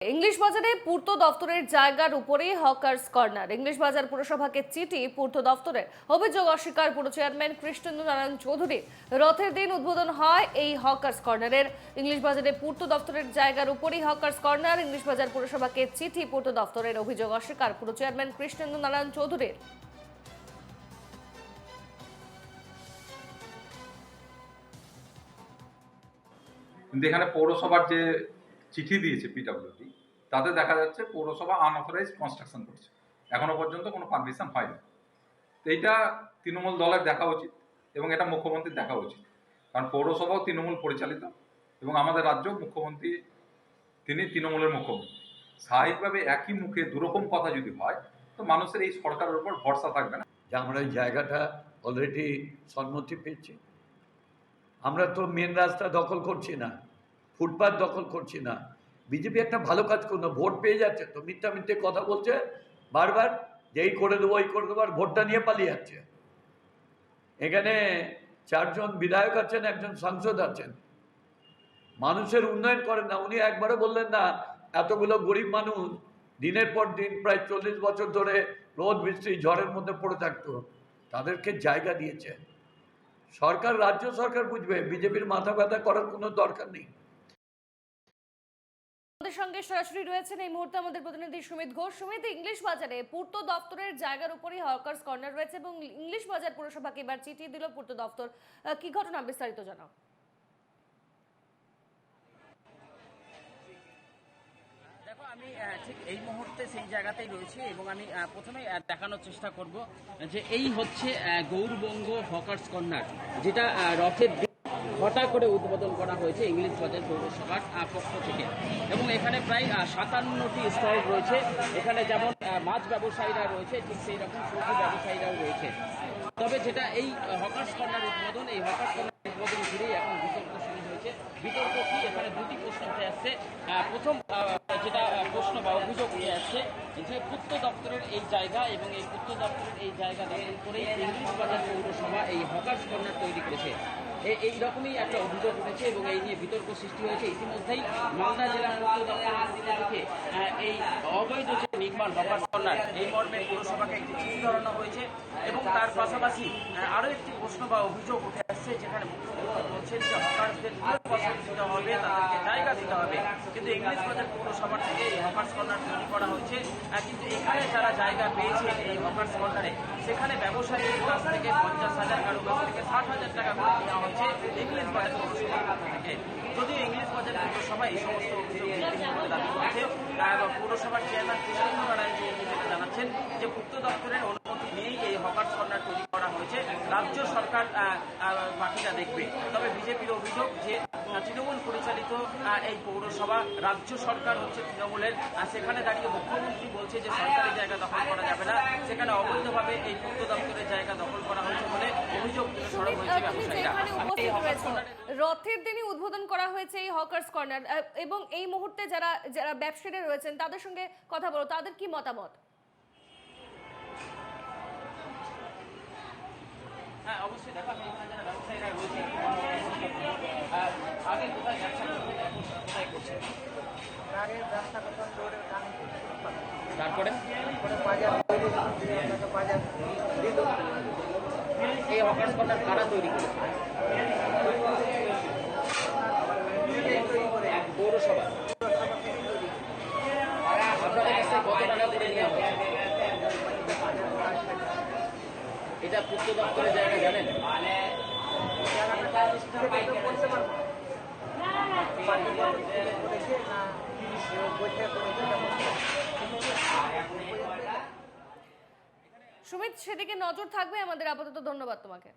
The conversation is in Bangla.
ইংলিশ বাজারে পূর্ত দফতরের জায়গার উপরেই হকার্স কর্নার। ইংলিশ বাজার পুরসভাকে চিঠি পূর্ত দফতরের, অভিযোগ অস্বীকার পুর চেয়ারম্যান কৃষ্ণেন্দু নারায়ণ চৌধুরী। রথের দিন উদ্বোধন হয় এই হকার্স কর্নারের। ইংলিশ বাজারে পূর্ত দফতরের জায়গার উপরেই হকার্স কর্নার। ইংলিশ বাজার পুরসভাকে চিঠি পূর্ত দফতরের, অভিযোগ অস্বীকার পুর চেয়ারম্যান কৃষ্ণেন্দু নারায়ণ চৌধুরীর। কিন্তু এখানে পৌরসভার যে চিঠি দিয়েছে পিডব্লিউডি, তাতে দেখা যাচ্ছে পৌরসভা আনঅথরাইজড কনস্ট্রাকশন করছে, এখনো পর্যন্ত কোনো পারমিশন হয়নি। তো এইটা তৃণমূল দলের দেখা উচিত এবং এটা মুখ্যমন্ত্রীর দেখা উচিত, কারণ পৌরসভাও তৃণমূল পরিচালিত এবং আমাদের রাজ্য মুখ্যমন্ত্রী তিনি তৃণমূলের মুখ্যমন্ত্রী। স্বাভাবিকভাবে একই মুখে দুরকম কথা যদি হয়, তো মানুষের এই সরকারের উপর ভরসা থাকবে না। যে আমরা এই জায়গাটা অলরেডি সম্মতি পেয়েছি। আমরা তো মেন রাস্তা দখল করছি না, ফুটপাথ দখল করছি না। বিজেপি একটা ভালো কাজ করলো, ভোট পেয়ে যাচ্ছে তো মিথ্যা মিথ্যে কথা বলছে বারবার, যে এই করে দেবো এই করে দেবো, আর ভোটটা নিয়ে পালিয়ে যাচ্ছে। এখানে 4 জন বিধায়ক আছেন, একজন সাংসদ আছেন, মানুষের উন্নয়ন করেন না। উনি একবারও বললেন না এতগুলো গরিব মানুষ দিনের পর দিন প্রায় 40 বছর ধরে রোদ বৃষ্টি ঝড়ের মধ্যে পড়ে থাকতো, তাদেরকে জায়গা দিয়েছে সরকার। রাজ্য সরকার বুঝবে, বিজেপির মাথা ব্যথা করার কোনো দরকার নেই। আমাদের সঙ্গে সরাসরি রয়েছেন এই মুহূর্তে আমাদের প্রতিনিধি সুমিত ঘোষ। সুমিত, ইংলিশ বাজারে পূর্ত দপ্তরের জায়গার উপরেই হকার্স কর্নার রয়েছে এবং ইংলিশ বাজার পুরসভাকে এবার চিঠি দিল পূর্ত দপ্তর। কি ঘটনা, বিস্তারিত জানাও। দেখো, আমি ঠিক এই মুহূর্তে সেই জায়গাতেই রয়েছি এবং আমি প্রথমে দেখানোর চেষ্টা করব যে এই হচ্ছে গৌরবঙ্গ হকার্স কর্নার, যেটা রথের হঠাৎ করে উদ্বোধন করা হয়েছে ইংলিশ বাজার পৌরসভার পক্ষ থেকে। এবং এখানে প্রায় 57টি স্টল রয়েছে। এখানে যেমন মাছ ব্যবসায়ীরা রয়েছে, ঠিক সেই রকম সবজি ব্যবসায়ীরাও রয়েছে। তবে যেটা এই হকার্স কর্নার উদ্বোধন, এই হকার্স কর্নার উদ্বোধন ঘিরেই এখন বিতর্ক শুরু হয়েছে। বিতর্ক কি, এখানে দুটি প্রশ্ন উঠে আসছে। প্রথম যেটা প্রশ্ন বা অভিযোগ উঠে আসছে যে পূর্ত দপ্তরের এই জায়গা এবং এই পূর্ত দপ্তরের এই জায়গা দখল করেই ইংলিশ বাজার পৌরসভা এই হকার্স কর্নার তৈরি করেছে। এইরকমই একটা অভিযোগ উঠেছে এবং এই নিয়ে বিতর্ক সৃষ্টি হয়েছে। ইতিমধ্যেই মালদা জেলা পূর্ত দপ্তরের পক্ষ থেকে এই অবৈধ যে নির্মাণ হকার্স কর্নার, এই মর্মে পৌরসভাকে একটি চিঠি ধরানো হয়েছে। এবং তার পাশাপাশি আরও একটি প্রশ্ন বা অভিযোগ উঠে আসছে, যেখানে মুখ্যমন্ত্রী বলছেন যে হকার্সদের পয়সা দিতে হবে, তাদেরকে জায়গা দিতে হবে। কিন্তু ইংলিশ বাজার পৌরসভা থেকে এই হকার্স কর্নার তৈরি করা হয়েছে, কিন্তু এখানে যারা জায়গা পেয়েছে এই হকার্স কর্নারে, সেখানে ব্যবসায়ীদের কাছ থেকে 50,000, কারো কাছ থেকে 60,000 টাকা করে দেওয়া হচ্ছে ইংলিশ বাজার পৌরসভার পক্ষ থেকে। যদিও ইংলিশ বাজার পৌরসভা এই সমস্ত অভিযোগ দাবি করেছে, পৌরসভার চেয়ারম্যান কৃষ্ণেন্দু নারায়ণ চৌধুরী যেটা জানাচ্ছেন যে পূর্ত দপ্তরের অনুমতি নিয়েই এই হকার্স কর্নার তৈরি করা হয়েছে, রাজ্য সরকার বাকিটা দেখবে। তবে বিজেপির অভিযোগ যে তৃণমূল পরিচালিত এই পৌরসভা, রাজ্য সরকার হচ্ছে তৃণমূলের, সেখানে দাঁড়িয়ে মুখ্যমন্ত্রী বলছে যে সরকারি জায়গা দখল করা যাবে না, সেখানে অবৈধভাবে এই পূর্ত দপ্তরের জায়গা দখল করা হয়েছে বলে অভিযোগ তুলে ধরা হয়েছে ব্যবসায়ীরা। রথের দিনই উদ্বোধন করা হয়েছে এই হকার্স কর্নার এবং এই মুহূর্তে যারা যারা ব্যবসায়ীরা রয়েছেন তাদের সঙ্গে কথা বলো, তাদের কি মতামত? হ্যাঁ, অবশ্যই। দেখো, আমি এখানে যারা ব্যবসায়ীরা রয়েছে, আগে কোথায় ব্যবসা করছে, কোথায় করছে, তারপরে এই হকার্স কর্নার কারা তৈরি করেছে? পৌরসভা। আপনাদের কাছে কত টাকা করে নেওয়া হবে? এটা পূর্ত দপ্তরের জায়গা জানেন? সুমিত, সেদিকে নজর থাকবে আমাদের। আপাতত ধন্যবাদ তোমাকে।